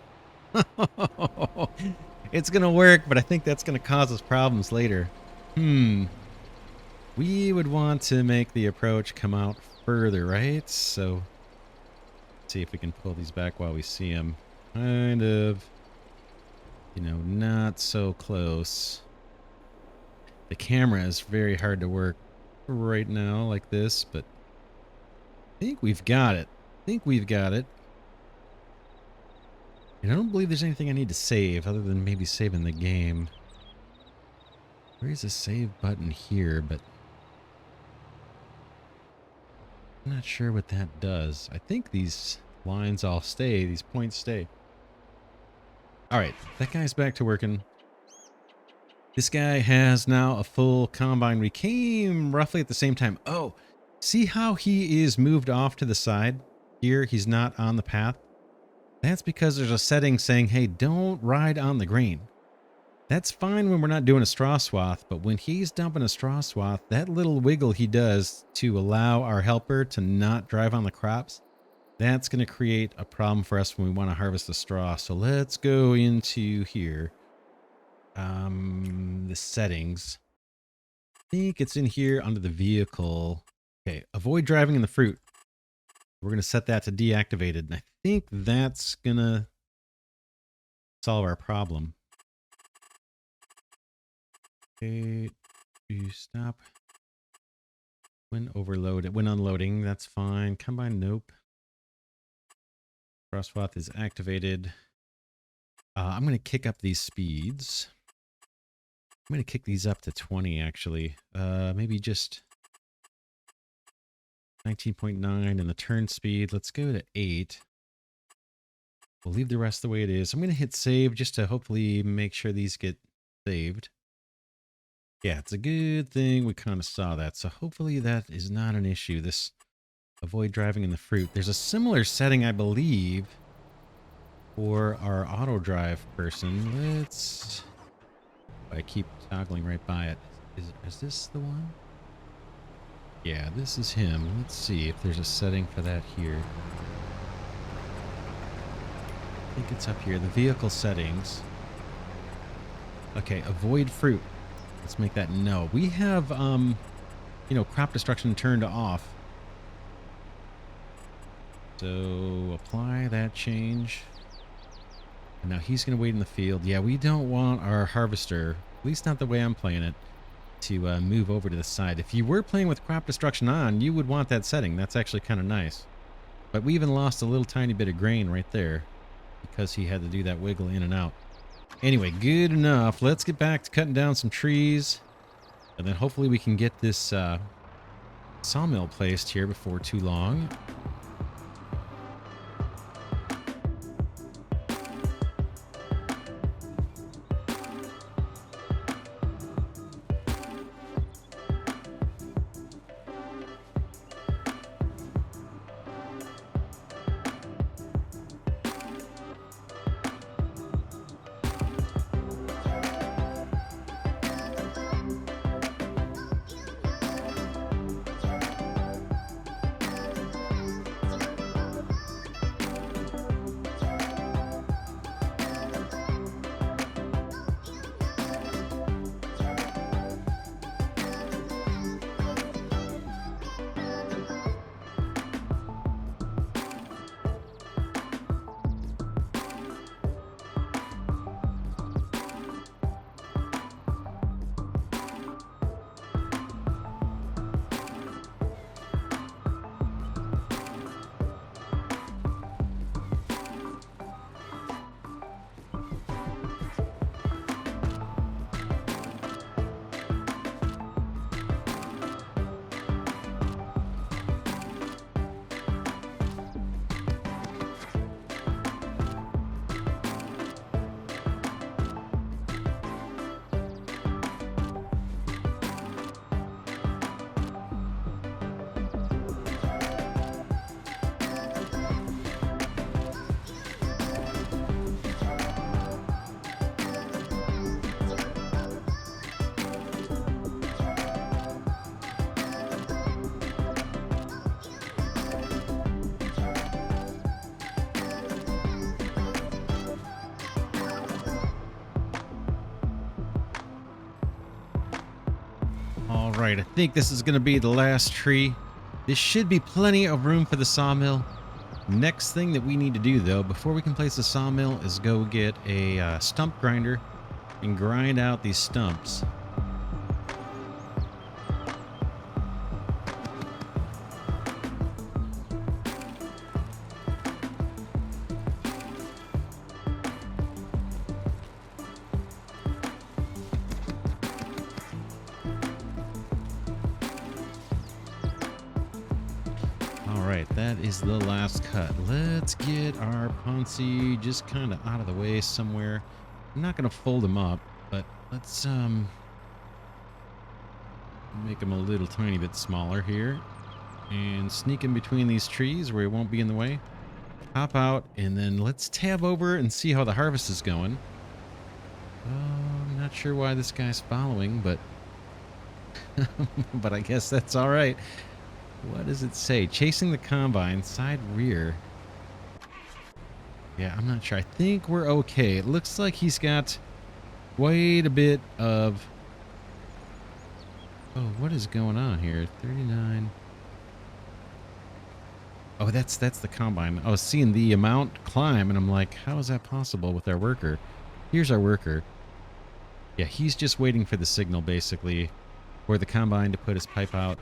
It's gonna work, but I think that's gonna cause us problems later. We would want to make the approach come out further, right? So let's see if we can pull these back while we see them. Kind of, you know, not so close. The camera is very hard to work right now like this, but I think we've got it. And I don't believe there's anything I need to save other than maybe saving the game. There is a save button here, but I'm not sure what that does. I think these lines all stay, these points stay. All right, that guy's back to working. This guy has now a full combine. We came roughly at the same time. Oh, see how he is moved off to the side here? He's not on the path. That's because there's a setting saying, hey, don't ride on the grain. That's fine when we're not doing a straw swath, but when he's dumping a straw swath, that little wiggle he does to allow our helper to not drive on the crops, that's going to create a problem for us when we want to harvest the straw. So let's go into here. The settings. I think it's in here under the vehicle. Okay, avoid driving in the fruit. We're going to set that to deactivated. And I think that's going to solve our problem. Okay, you stop. When overloaded, when unloading, that's fine. Combine, nope. Crosswath is activated. I'm going to kick up these speeds. I'm going to kick these up to 20, actually. Maybe just 19.9 and the turn speed. Let's go to 8. We'll leave the rest the way it is. I'm going to hit save just to hopefully make sure these get saved. Yeah, it's a good thing we kind of saw that. So hopefully that is not an issue. This avoid driving in the fruit. There's a similar setting, I believe, for our auto drive person. Let's... I keep toggling right by it. Is this the one? Yeah, this is him. Let's see if there's a setting for that here. I think it's up here. The vehicle settings. Okay, avoid fruit. Let's make that no. We have, you know, crop destruction turned off. So apply that change. And now he's going to wait in the field. Yeah, we don't want our harvester, at least not the way I'm playing it, to move over to the side. If you were playing with crop destruction on, you would want that setting. That's actually kind of nice. But we even lost a little tiny bit of grain right there. because he had to do that wiggle in and out. Anyway, good enough. Let's get back to cutting down some trees. And then hopefully we can get this sawmill placed here before too long. All right, I think this is going to be the last tree. This should be plenty of room for the sawmill. Next thing that we need to do, though, before we can place the sawmill, is go get a stump grinder and grind out these stumps. Alright, that is the last cut. Let's get our Ponzi just kind of out of the way somewhere. I'm not going to fold them up, but let's make them a little tiny bit smaller here. And sneak in between these trees where it won't be in the way. Hop out, and then let's tab over and see how the harvest is going. I'm not sure why this guy's following, but but I guess that's all right. What does it say? Chasing the combine, side rear. Yeah, I'm not sure. I think we're okay. It looks like he's got quite a bit of... Oh, what is going on here? 39. Oh, that's the combine. I was seeing the amount climb, and I'm like, how is that possible with our worker? Here's our worker. Yeah, he's just waiting for the signal, basically, for the combine to put his pipe out.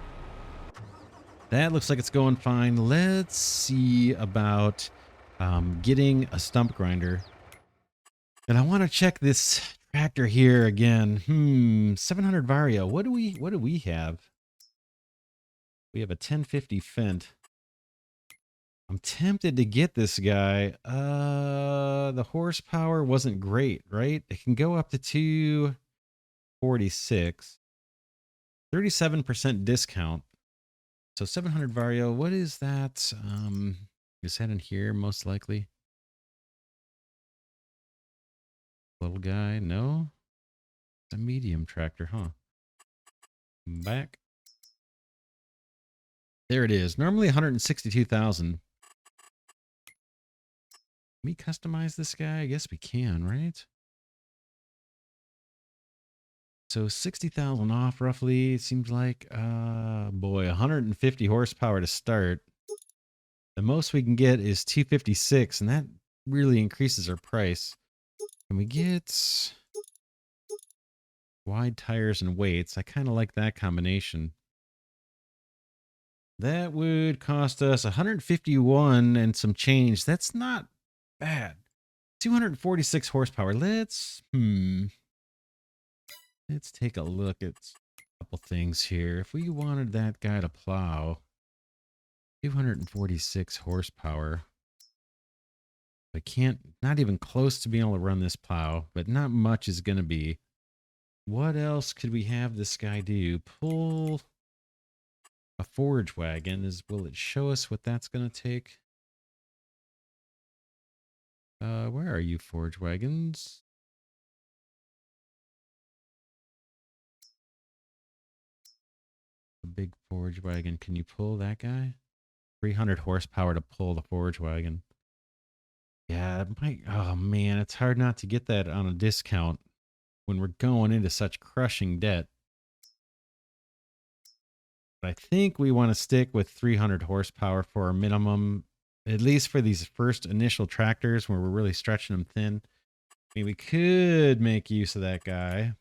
That looks like it's going fine. Let's see about getting a stump grinder. And I want to check this tractor here again. 700 Vario. What do we have? We have a 1050 Fendt. I'm tempted to get this guy. The horsepower wasn't great, right? It can go up to 246. 37% discount. So 700 Vario, what is that? Is that in here most likely? Little guy, no? It's a medium tractor, huh? Back. There it is. Normally 162,000. Can we customize this guy? I guess we can, right? So 60,000 off roughly. It seems like, boy, 150 horsepower to start. The most we can get is 256, and that really increases our price. Can we get wide tires and weights? I kind of like that combination. That would cost us 151 and some change. That's not bad. 246 horsepower. Let's take a look at a couple things here. If we wanted that guy to plow, 246 horsepower. I can't, not even close to being able to run this plow, but not much is going to be. What else could we have this guy do? Pull a forage wagon. Will it show us what that's going to take? Where are you, forage wagons? A big forage wagon. Can you pull that guy? 300 horsepower to pull the forage wagon. Yeah, it might, oh man, it's hard not to get that on a discount when we're going into such crushing debt. But I think we want to stick with 300 horsepower for our minimum, at least for these first initial tractors where we're really stretching them thin. I mean, we could make use of that guy,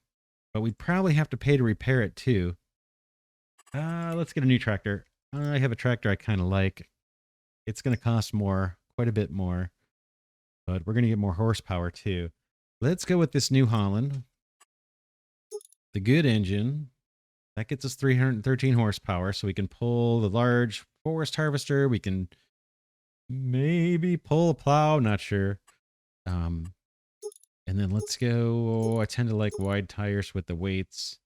but we'd probably have to pay to repair it too. Let's get a new tractor. I have a tractor I kind of like. It's going to cost more, quite a bit more, but we're going to get more horsepower too. Let's go with this New Holland. The good engine. That gets us 313 horsepower, so we can pull the large forest harvester. We can maybe pull a plow, not sure. And then let's go. I tend to like wide tires with the weights.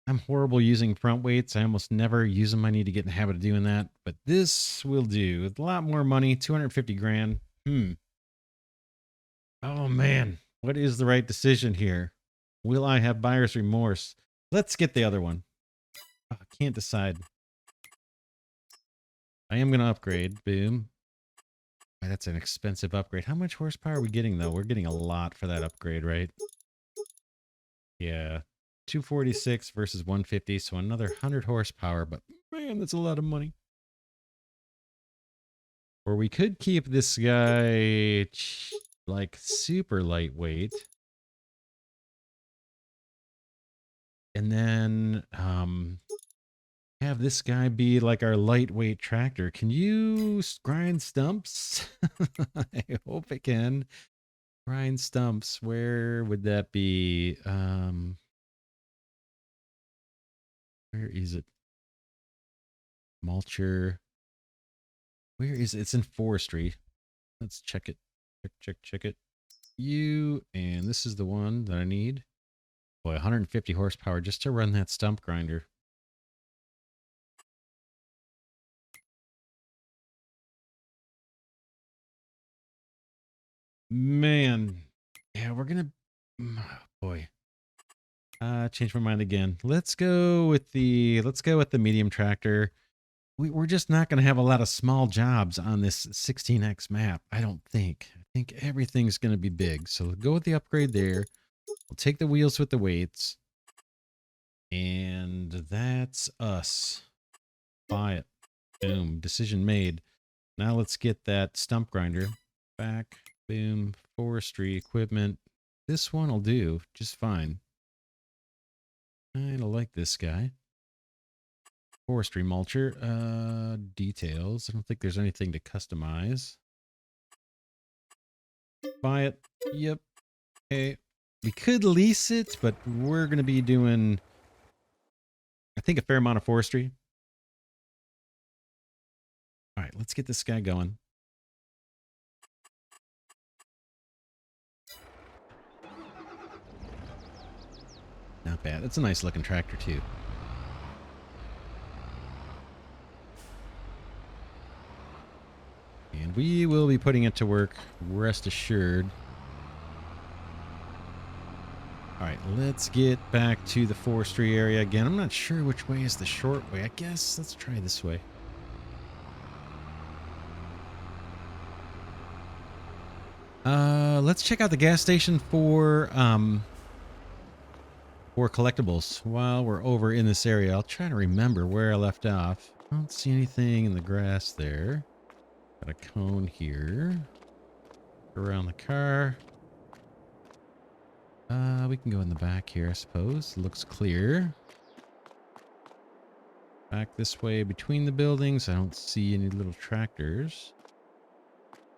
I'm horrible using front weights. I almost never use them. I need to get in the habit of doing that. But this will do. A lot more money, 250 grand. Oh man, what is the right decision here? Will I have buyer's remorse? Let's get the other one. Oh, I can't decide. I am going to upgrade. Boom. That's an expensive upgrade. How much horsepower are we getting, though? We're getting a lot for that upgrade, right? Yeah. 246 versus 150, so another 100 horsepower. But, man, that's a lot of money. Or we could keep this guy, like, super lightweight. And then, have this guy be like our lightweight tractor. Can you grind stumps? I hope it can. Grind stumps. Where would that be? Where is it? Mulcher. Where is it? It's in forestry. Let's check it. Check it. And this is the one that I need. Boy, 150 horsepower just to run that stump grinder. Man. Yeah, we're gonna, boy. Change my mind again. Let's go with the medium tractor. We're just not going to have a lot of small jobs on this 16x map. I don't think. I think everything's going to be big. So go with the upgrade there. We'll take the wheels with the weights. And that's us. Buy it. Boom. Decision made. Now let's get that stump grinder back. Boom. Forestry equipment. This one will do just fine. I don't like this guy. Forestry mulcher. Details. I don't think there's anything to customize. Buy it. Yep. Okay. We could lease it, but we're going to be doing, I think, a fair amount of forestry. All right, let's get this guy going. Not bad. It's a nice looking tractor too. And we will be putting it to work, rest assured. All right, let's get back to the forestry area again. I'm not sure which way is the short way. I guess let's try this way. Let's check out the gas station for collectibles while we're over in this area. I'll try to remember where I left off. I don't see anything in the grass there. Got a cone here. Around the car. We can go in the back here, I suppose. Looks clear. Back this way between the buildings. I don't see any little tractors.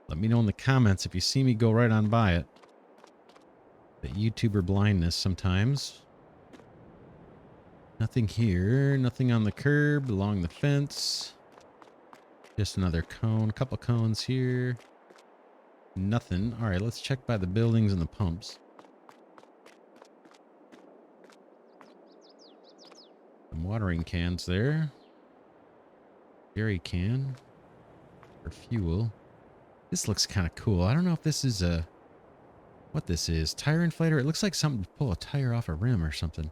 Let me know in the comments if you see me go right on by it. The YouTuber blindness sometimes. Nothing here. Nothing on the curb, along the fence. Just another cone. A couple cones here. Nothing. All right, let's check by the buildings and the pumps. Some watering cans there. Jerry can for fuel. This looks kind of cool. I don't know if this is a... what this is. Tire inflator? It looks like something to pull a tire off a rim or something.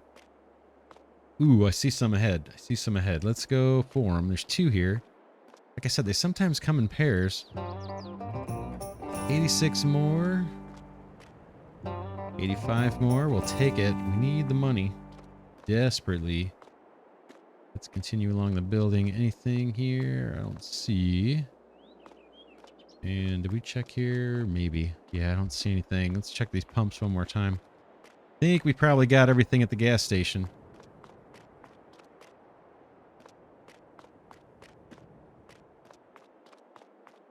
Ooh, I see some ahead. I see some ahead. Let's go for them. There's two here. Like I said, they sometimes come in pairs. 86 more. 85 more. We'll take it. We need the money. Desperately. Let's continue along the building. Anything here? I don't see. And did we check here? Maybe. Yeah, I don't see anything. Let's check these pumps one more time. I think we probably got everything at the gas station.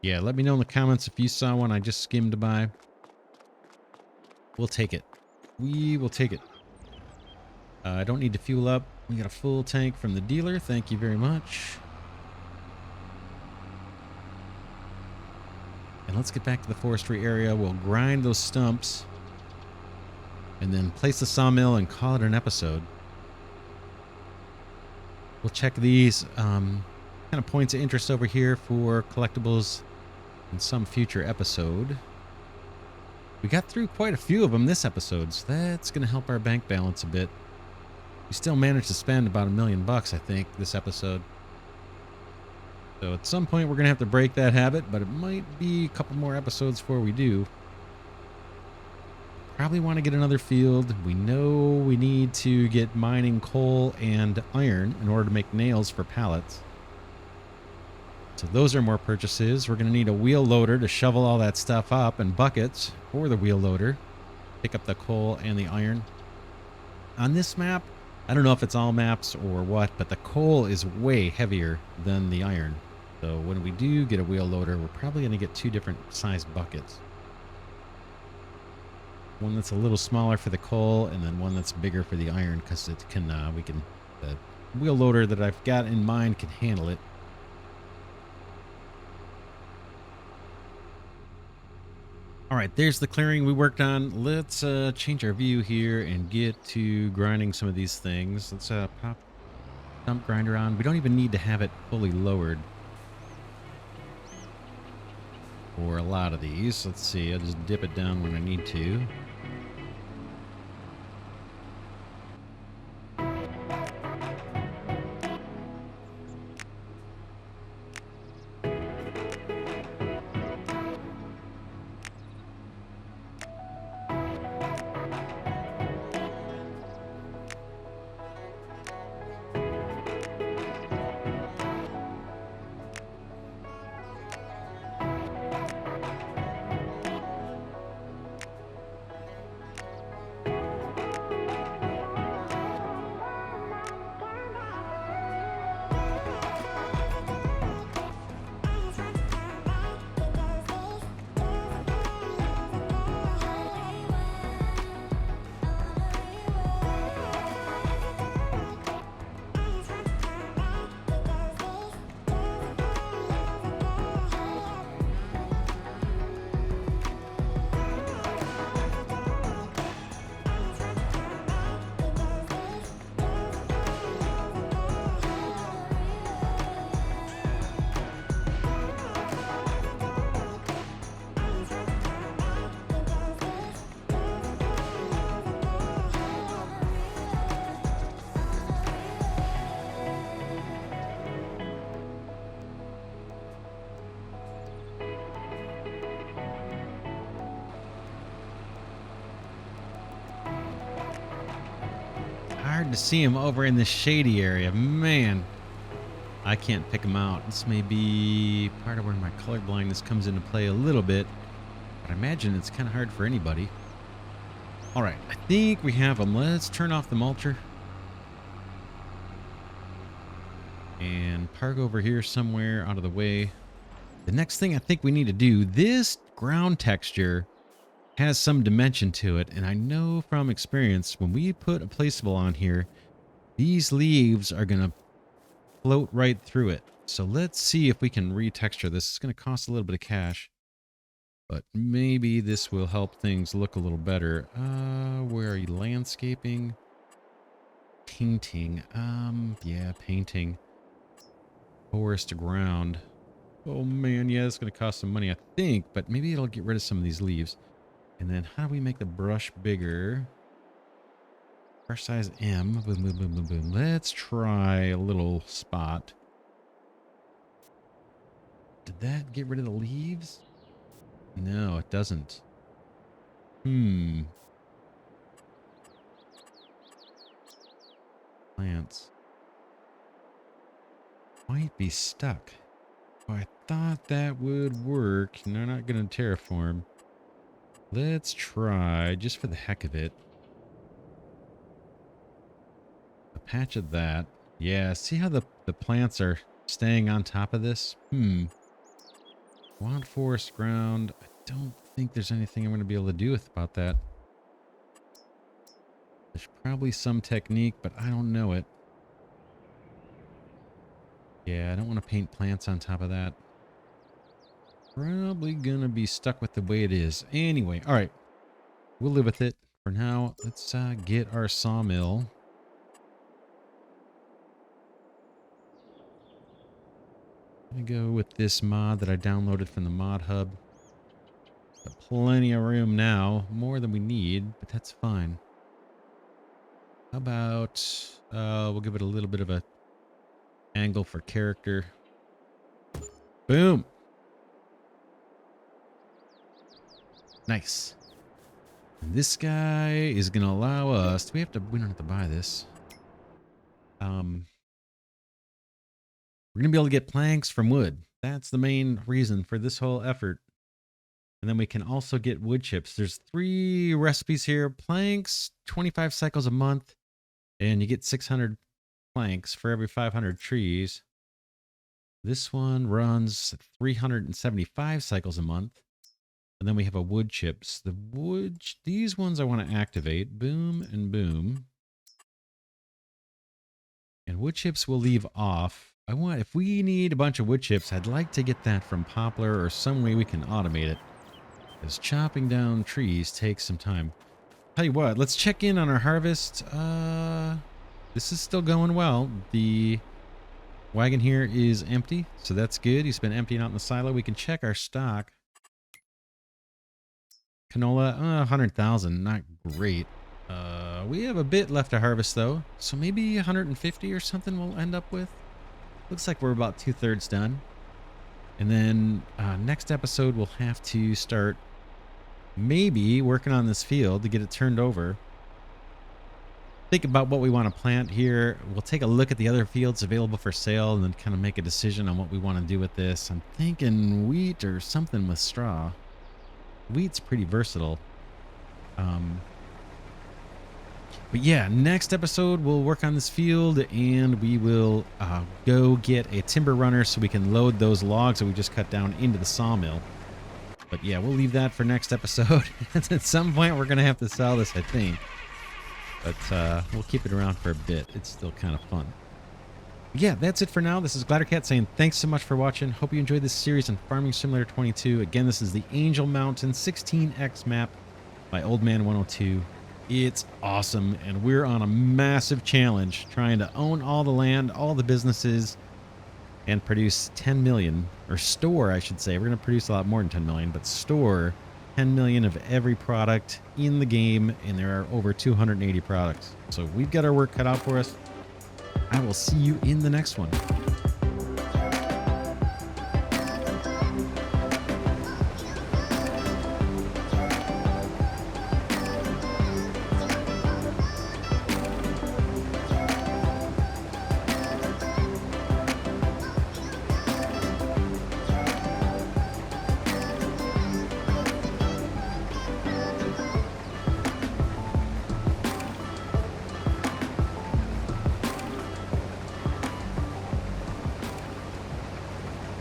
Yeah, let me know in the comments if you saw one I just skimmed by. We'll take it. We will take it. I don't need to fuel up. We got a full tank from the dealer. Thank you very much. And let's get back to the forestry area. We'll grind those stumps. And then place the sawmill and call it an episode. We'll check these kind of points of interest over here for collectibles in some future episode. We got through quite a few of them this episode, so that's going to help our bank balance a bit. We still managed to spend about $1 million, I think, this episode. So at some point we're going to have to break that habit, but it might be a couple more episodes before we do. Probably want to get another field. We know we need to get mining coal and iron in order to make nails for pallets. So those are more purchases. We're going to need a wheel loader to shovel all that stuff up, and buckets for the wheel loader. Pick up the coal and the iron. On this map, I don't know if it's all maps or what, but the coal is way heavier than the iron. So when we do get a wheel loader, we're probably going to get two different sized buckets. One that's a little smaller for the coal, and then one that's bigger for the iron, because it can, the wheel loader that I've got in mind can handle it. All right, there's the clearing we worked on. Let's change our view here and get to grinding some of these things. Let's pop stump grinder on. We don't even need to have it fully lowered for a lot of these. Let's see, I'll just dip it down when I need to. Hard to see him over in this shady area. Man, I can't pick him out. This may be part of where my color blindness comes into play a little bit, but I imagine it's kind of hard for anybody. All right, I think we have him. Let's turn off the mulcher and park over here somewhere out of the way. The next thing I think we need to do, this ground texture has some dimension to it. And I know from experience, when we put a placeable on here, these leaves are going to float right through it. So let's see if we can retexture this. It's going to cost a little bit of cash, but maybe this will help things look a little better. Where are you? Landscaping, painting. Yeah, painting. Forest ground. Oh man, yeah, it's going to cost some money, I think, but maybe it'll get rid of some of these leaves. And then how do we make the brush bigger? Brush size M. Boom, boom, boom, boom, boom. Let's try a little spot. Did that get rid of the leaves? No, it doesn't. Plants. Might be stuck. Oh, I thought that would work. They're not going to terraform. Let's try, just for the heck of it, a patch of that. Yeah, see how the plants are staying on top of this? Wild forest ground. I don't think there's anything I'm going to be able to do about that. There's probably some technique, but I don't know it. Yeah, I don't want to paint plants on top of that. Probably going to be stuck with the way it is. Anyway, all right. We'll live with it. For now, let's get our sawmill. I'm going to go with this mod that I downloaded from the mod hub. Got plenty of room now. More than we need, but that's fine. How about we'll give it a little bit of a angle for character. Boom. Nice. And this guy is going to allow us. We don't have to buy this. We're going to be able to get planks from wood. That's the main reason for this whole effort. And then we can also get wood chips. There's 3 recipes here. Planks, 25 cycles a month. And you get 600 planks for every 500 trees. This one runs 375 cycles a month. And then we have a wood chips. These ones I want to activate. Boom and boom. And wood chips we'll leave off. If we need a bunch of wood chips, I'd like to get that from poplar or some way we can automate it. Because chopping down trees takes some time. Tell you what, let's check in on our harvest. This is still going well. The wagon here is empty, so that's good. He's been emptying out in the silo. We can check our stock. Canola, 100,000, not great. We have a bit left to harvest though, so maybe 150 or something we'll end up with. Looks like we're about 2/3 done. And then next episode we'll have to start maybe working on this field to get it turned over. Think about what we want to plant here. We'll take a look at the other fields available for sale and then kind of make a decision on what we want to do with this. I'm thinking wheat or something with straw. Wheat's pretty versatile. But yeah, next episode we'll work on this field and we will go get a timber runner so we can load those logs that we just cut down into the sawmill. But yeah, we'll leave that for next episode. At some point we're going to have to sell this, I think. But we'll keep it around for a bit. It's still kind of fun. Yeah, that's it for now. This is Glidercat saying thanks so much for watching. Hope you enjoyed this series on Farming Simulator 22. Again, this is the Angel Mountain 16X map by Old Man 102. It's awesome, and we're on a massive challenge trying to own all the land, all the businesses, and produce 10 million, or store, I should say. We're going to produce a lot more than 10 million, but store 10 million of every product in the game, and there are over 280 products. So we've got our work cut out for us. I will see you in the next one.